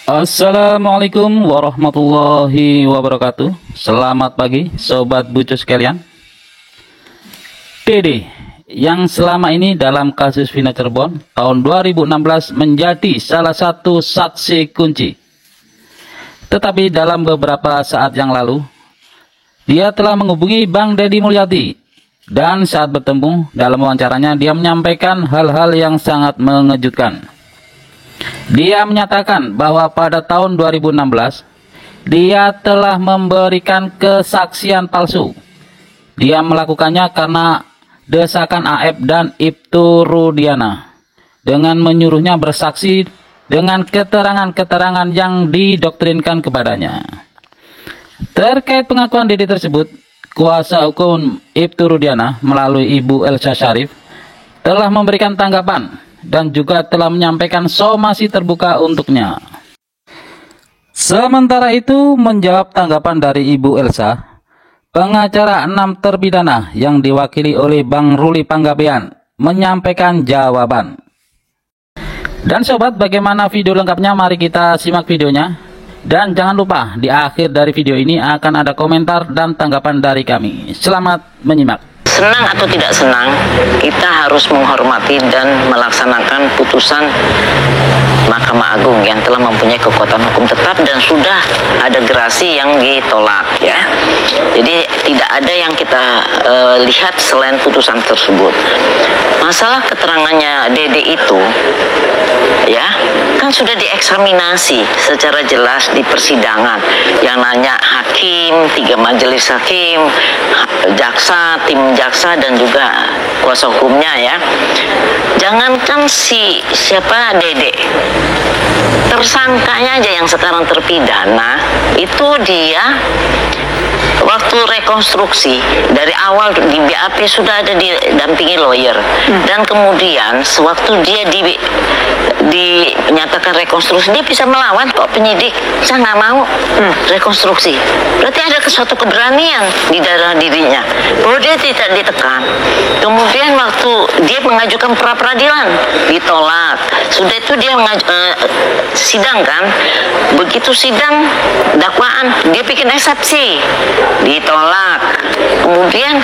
Assalamualaikum warahmatullahi wabarakatuh. Selamat pagi sobat bucu sekalian. Dede yang selama ini dalam kasus Vina Cirebon tahun 2016 menjadi salah satu saksi kunci. Tetapi dalam beberapa saat yang lalu dia telah menghubungi Bang Deddy Mulyadi, dan saat bertemu dalam wawancaranya dia menyampaikan hal-hal yang sangat mengejutkan. Dia menyatakan bahwa pada tahun 2016 dia telah memberikan kesaksian palsu. Dia melakukannya karena desakan Aep dan Ibtu Rudiana dengan menyuruhnya bersaksi dengan keterangan-keterangan yang didoktrinkan kepadanya. Terkait pengakuan Dede tersebut, kuasa hukum Ibtu Rudiana melalui Ibu Elsa Syarif telah memberikan tanggapan dan juga telah menyampaikan somasi terbuka untuknya. Sementara itu, menjawab tanggapan dari Ibu Elsa, pengacara 6 terpidana yang diwakili oleh Bang Ruli Panggabean menyampaikan jawaban. Dan sobat, bagaimana video lengkapnya? Mari kita simak videonya. Dan jangan lupa, di akhir dari video ini akan ada komentar dan tanggapan dari kami. Selamat menyimak. Senang atau tidak senang, kita harus menghormati dan melaksanakan putusan Mahkamah Agung yang telah mempunyai kekuatan hukum tetap dan sudah ada gerasi yang ditolak, ya. Jadi tidak ada yang kita lihat selain putusan tersebut. Masalah keterangannya Dede itu, ya, kan sudah dieksaminasi secara jelas di persidangan. Yang nanya hakim, 3 majelis hakim, jaksa, tim jaksa, dan juga kuasa hukumnya, ya. Jangankan siapa Dede, tersangkanya aja yang sekarang terpidana itu dia waktu rekonstruksi dari awal di BAP sudah ada didampingi lawyer, dan kemudian sewaktu dia dinyatakan rekonstruksi dia bisa melawan kok penyidik, saya nggak mau rekonstruksi. Berarti ada suatu keberanian di dalam dirinya bahwa dia tidak ditekan. Kemudian waktu dia mengajukan pra peradilan ditolak, sudah itu dia sidang kan, begitu sidang dakwaan dia bikin eksepsi ditolak. Kemudian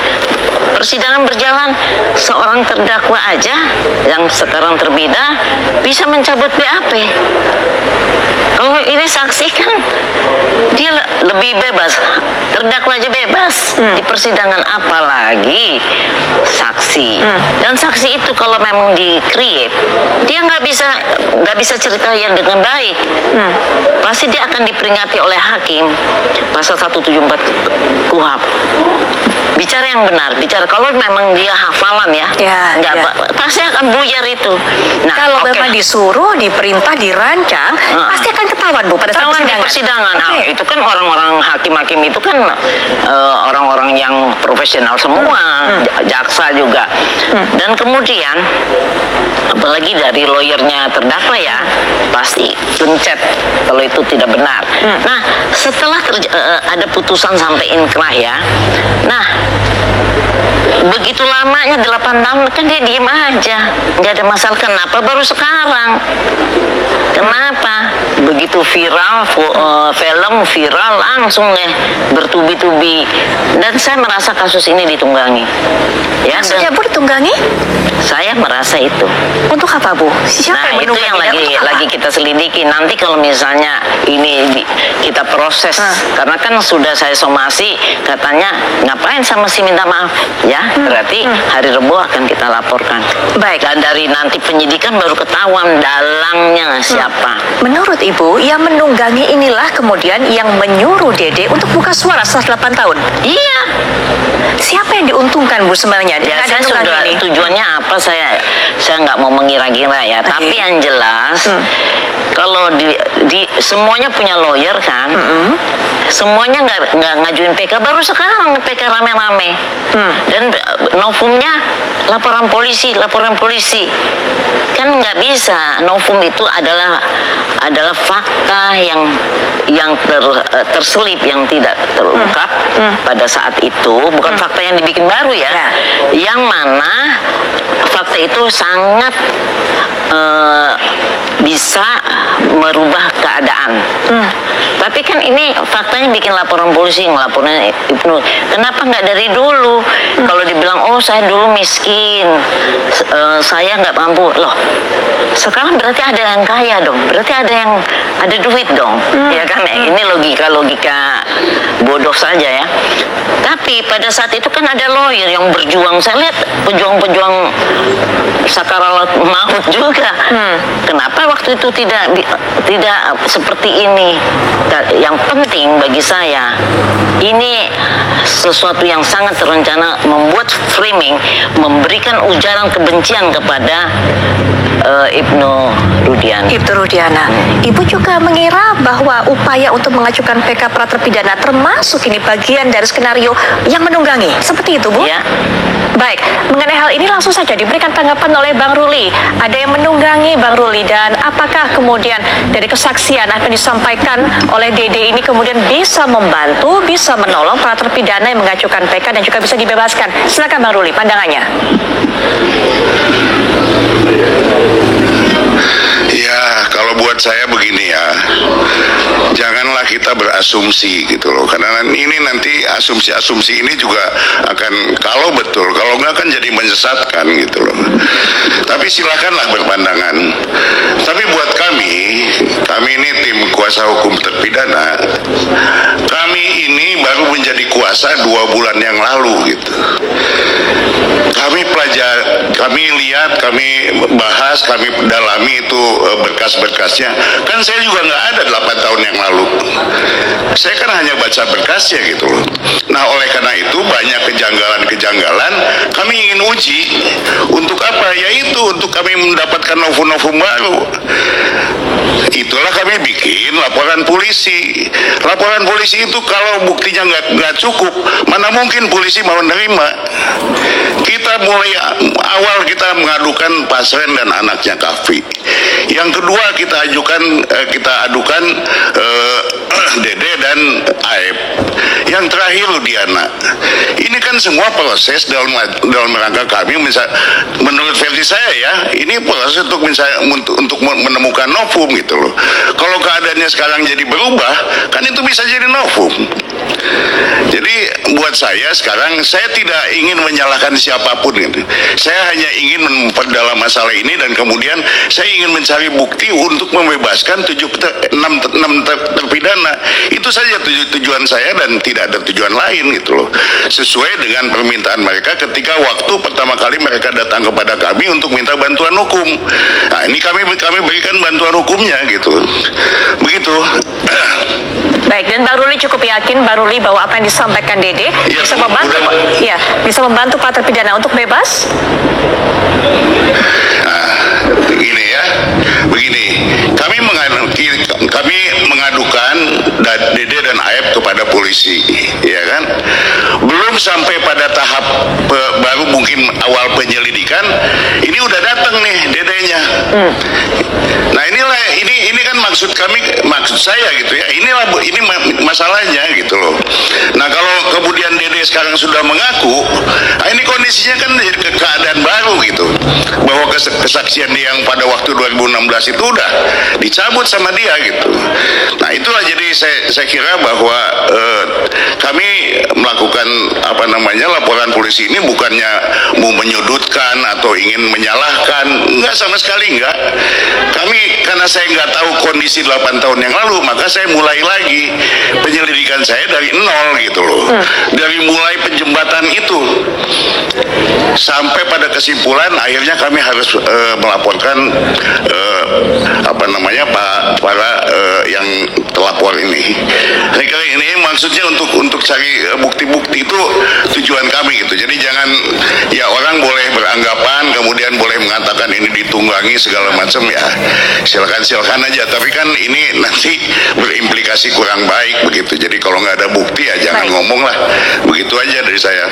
persidangan berjalan, seorang terdakwa aja yang sekarang terpidana bisa mencabut BAP. Kalau ini saksi kan dia lebih bebas, terdakwa aja bebas di persidangan, apalagi saksi. Dan saksi itu kalau memang di-create, dia nggak bisa cerita yang dengan baik. Pasti dia akan diperingati oleh hakim pasal 174 KUHP. Bicara yang benar, bicara kalau memang dia hafalan, pasti akan buyar itu. Nah, kalau memang disuruh, diperintah, dirancang, pasti akan ketahuan Bu pada saat persidangan. Nah, itu kan orang-orang hakim-hakim itu kan orang-orang yang profesional semua, jaksa juga. Dan kemudian apalagi dari lawyernya terdakwa, ya, pasti pencet kalau itu tidak benar. Nah, setelah ada putusan sampai inkrah, ya. Nah, begitu lamanya 8 tahun kan dia diem aja, nggak ada masalah. Kenapa baru sekarang? Kenapa begitu viral, film viral langsung bertubi-tubi? Dan saya merasa kasus ini ditunggangi. Ya, maksudnya Bu ditunggangi? Saya merasa itu. Untuk apa Bu? Siapa yang itu yang lagi kita selidiki. Nanti kalau misalnya ini kita proses, karena kan sudah saya somasi, katanya ngapain sama si minta maaf, ya. Berarti hari Rabu akan kita laporkan. Baik. Dan dari nanti penyidikan baru ketahuan dalangnya siapa. Menurut Ibu, yang menunggangi inilah kemudian yang menyuruh Dede untuk buka suara setelah 8 tahun. Iya. Siapa yang diuntungkan Bu sebenarnya? Ya, saya sudah ini. Tujuannya apa saya nggak mau mengira-gira, ya. Tapi yang jelas kalau semuanya punya lawyer kan, semuanya nggak ngajuin PK, baru sekarang PK rame-rame. Dan novumnya laporan polisi kan nggak bisa. Novum itu adalah fakta yang terselip, yang tidak terungkap pada saat itu, bukan fakta yang dibikin baru, ya. Yang mana fakta itu sangat bisa merubah keadaan keadaan. Tapi kan ini faktanya bikin laporan polisi, ngelaporin Ibnu. Kenapa nggak dari dulu? Kalau dibilang, oh saya dulu miskin, saya nggak mampu. Loh, sekarang berarti ada yang kaya dong, berarti ada duit dong, ya kan? Ini logika bodoh saja ya. Tapi pada saat itu kan ada lawyer yang berjuang. Saya lihat pejuang-pejuang sakaratul maut juga. Kenapa waktu itu tidak seperti ini? Yang penting bagi saya, ini sesuatu yang sangat terencana, membuat framing, memberikan ujaran kebencian kepada Ibnu Rudiana. Ibu juga mengira bahwa upaya untuk mengajukan PK para terpidana termasuk ini bagian dari skenario yang menunggangi. Seperti itu, Bu? Ya. Baik, mengenai hal ini langsung saja diberikan tanggapan oleh Bang Ruli. Ada yang menunggangi Bang Ruli, dan apakah kemudian dari kesaksian apa yang disampaikan oleh Dede ini kemudian bisa membantu, bisa menolong para terpidana yang mengajukan PK dan juga bisa dibebaskan? Silakan Bang Ruli, pandangannya. Ya, kalau buat saya begini ya, janganlah kita berasumsi gitu loh, karena ini nanti asumsi-asumsi ini juga akan, kalau betul, kalau enggak kan jadi menyesatkan gitu loh. Tapi silakanlah berpandangan. Tapi buat kami ini tim kuasa hukum terpidana, kami ini baru menjadi kuasa 2 bulan yang lalu gitu. Kami lihat, kami bahas, kami dalami itu berkas-berkasnya. Kan saya juga nggak ada 8 tahun yang lalu. Saya kan hanya baca berkasnya gitu loh. Nah, oleh karena itu banyak kejanggalan-kejanggalan kami ingin uji. Untuk apa? Yaitu untuk kami mendapatkan novum-novum baru. Itulah kami bikin laporan polisi. Laporan polisi itu kalau buktinya nggak cukup, mana mungkin polisi mau nerima. Kita mulai awal kita mengadukan Pasren dan anaknya Kafi. Yang kedua kita adukan Dede dan Aep. Yang terakhir Rudiana. Ini kan semua proses dalam rangka kami, menurut versi saya ya, ini proses untuk menemukan novum gitu loh. Kalau keadaannya sekarang jadi berubah, kan itu bisa jadi novum. Jadi buat saya sekarang, saya tidak ingin menyalahkan siapapun gitu. Saya hanya ingin memperdalam masalah ini, dan kemudian saya ingin mencari bukti untuk membebaskan 6 terpidana. Itu saja tujuan saya, dan tidak ada tujuan lain gitu loh. Sesuai dengan permintaan mereka ketika waktu pertama kali mereka datang kepada kami untuk minta bantuan hukum. Nah, ini kami berikan bantuan hukumnya gitu. Begitu. Baik, dan Bang Ruli cukup yakin, Bang Ruli, bahwa apa yang disampaikan Dede bisa membantu para terpidana untuk bebas? Begini, kami mengadukan Dede dan Aep kepada polisi, ya kan? Belum sampai pada tahap baru mungkin awal penyelidikan, ini udah datang nih Dedenya. Nah, ini kan maksud saya gitu ya. Ini masalahnya gitu loh. Nah, kalau kemudian Dede sekarang sudah mengaku, nah ini kondisinya kan keadaan baru gitu. Bahwa kesaksian dia yang pada waktu 2016 itu udah dicabut sama dia gitu. Nah, itulah jadi saya kira bahwa kami melakukan laporan polisi ini bukannya mau menyudutkan atau ingin menyalahkan, enggak, sama sekali enggak. Karena saya nggak tahu kondisi 8 tahun yang lalu, maka saya mulai lagi penyelidikan saya dari nol gitu loh. Dari mulai penjembatan itu sampai pada kesimpulan akhirnya kami harus melaporkan para yang terlapor ini. Ini maksudnya untuk cari bukti-bukti, itu tujuan kami gitu. Jadi jangan ya, orang boleh beranggapan kemudian boleh mengatakan ini ditunggangi segala macam ya, silakan aja. Tapi kan ini nanti berimplikasi kurang baik begitu. Jadi kalau nggak ada bukti ya jangan ngomong lah. Begitu aja dari saya.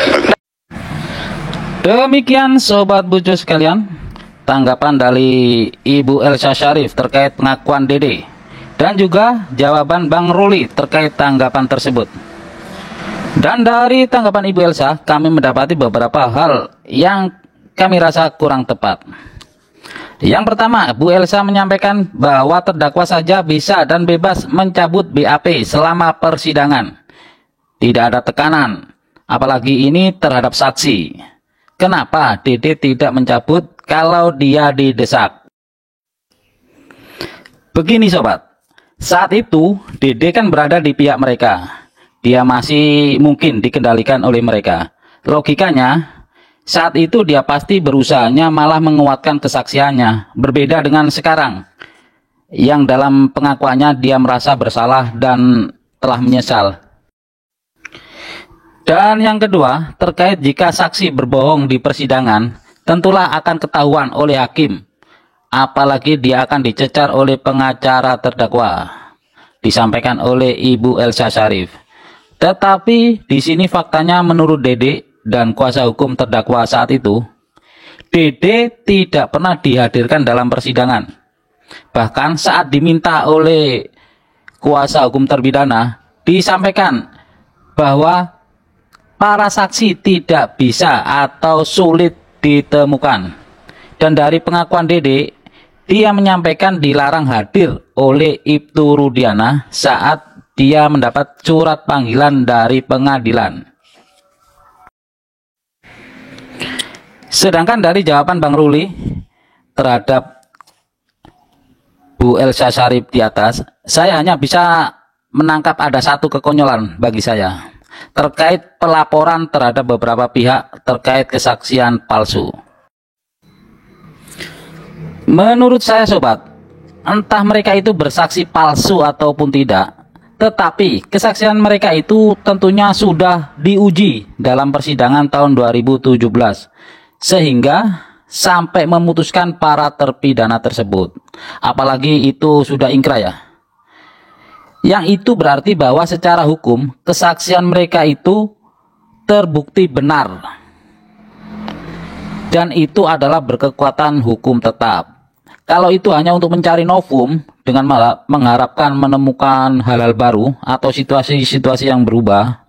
Demikian Sobat Bucu sekalian, tanggapan dari Ibu Elsa Syarif terkait pengakuan Dede, dan juga jawaban Bang Ruli terkait tanggapan tersebut. Dan dari tanggapan Ibu Elsa, kami mendapati beberapa hal yang kami rasa kurang tepat. Yang pertama, Bu Elsa menyampaikan bahwa terdakwa saja bisa dan bebas mencabut BAP selama persidangan. Tidak ada tekanan, apalagi ini terhadap saksi. Kenapa Dede tidak mencabut kalau dia didesak? Begini sobat, saat itu Dede kan berada di pihak mereka. Dia masih mungkin dikendalikan oleh mereka. Logikanya, saat itu dia pasti berusahanya malah menguatkan kesaksiannya. Berbeda dengan sekarang, yang dalam pengakuannya dia merasa bersalah dan telah menyesal. Dan yang kedua, terkait jika saksi berbohong di persidangan, tentulah akan ketahuan oleh hakim. Apalagi dia akan dicecar oleh pengacara terdakwa. Disampaikan oleh Ibu Elsa Sharif. Tetapi di sini faktanya menurut Dede dan kuasa hukum terdakwa saat itu, Dede tidak pernah dihadirkan dalam persidangan. Bahkan saat diminta oleh kuasa hukum terpidana, disampaikan bahwa para saksi tidak bisa atau sulit ditemukan. Dan dari pengakuan Dede, dia menyampaikan dilarang hadir oleh Ibtu Rudiana saat dia mendapat surat panggilan dari pengadilan. Sedangkan dari jawaban Bang Ruli terhadap Bu Elsa Sharif di atas, saya hanya bisa menangkap ada satu kekonyolan bagi saya terkait pelaporan terhadap beberapa pihak terkait kesaksian palsu. Menurut saya sobat, entah mereka itu bersaksi palsu ataupun tidak, tetapi kesaksian mereka itu tentunya sudah diuji dalam persidangan tahun 2017, sehingga sampai memutuskan para terpidana tersebut. Apalagi itu sudah ingkrah ya. Yang itu berarti bahwa secara hukum kesaksian mereka itu terbukti benar. Dan itu adalah berkekuatan hukum tetap. Kalau itu hanya untuk mencari novum dengan mengharapkan menemukan hal-hal baru atau situasi-situasi yang berubah,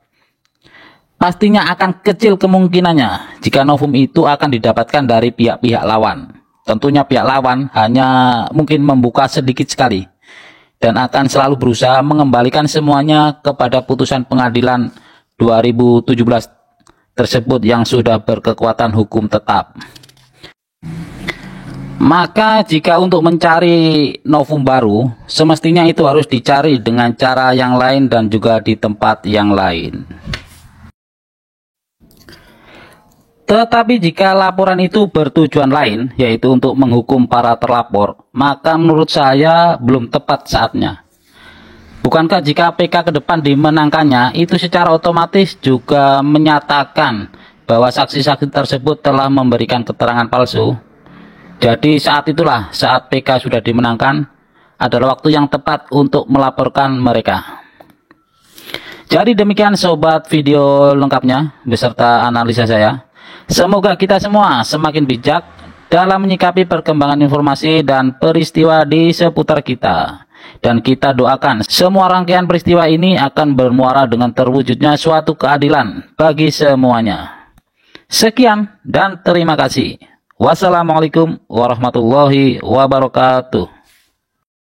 pastinya akan kecil kemungkinannya jika novum itu akan didapatkan dari pihak-pihak lawan. Tentunya pihak lawan hanya mungkin membuka sedikit sekali dan akan selalu berusaha mengembalikan semuanya kepada putusan pengadilan 2017 tersebut yang sudah berkekuatan hukum tetap. Maka jika untuk mencari novum baru, semestinya itu harus dicari dengan cara yang lain dan juga di tempat yang lain. Tetapi jika laporan itu bertujuan lain, yaitu untuk menghukum para terlapor, maka menurut saya belum tepat saatnya. Bukankah jika PK ke depan dimenangkannya, itu secara otomatis juga menyatakan bahwa saksi-saksi tersebut telah memberikan keterangan palsu? Jadi saat itulah, saat PK sudah dimenangkan, adalah waktu yang tepat untuk melaporkan mereka. Jadi demikian sobat video lengkapnya, beserta analisa saya. Semoga kita semua semakin bijak dalam menyikapi perkembangan informasi dan peristiwa di seputar kita. Dan kita doakan semua rangkaian peristiwa ini akan bermuara dengan terwujudnya suatu keadilan bagi semuanya. Sekian dan terima kasih. Wassalamualaikum warahmatullahi wabarakatuh.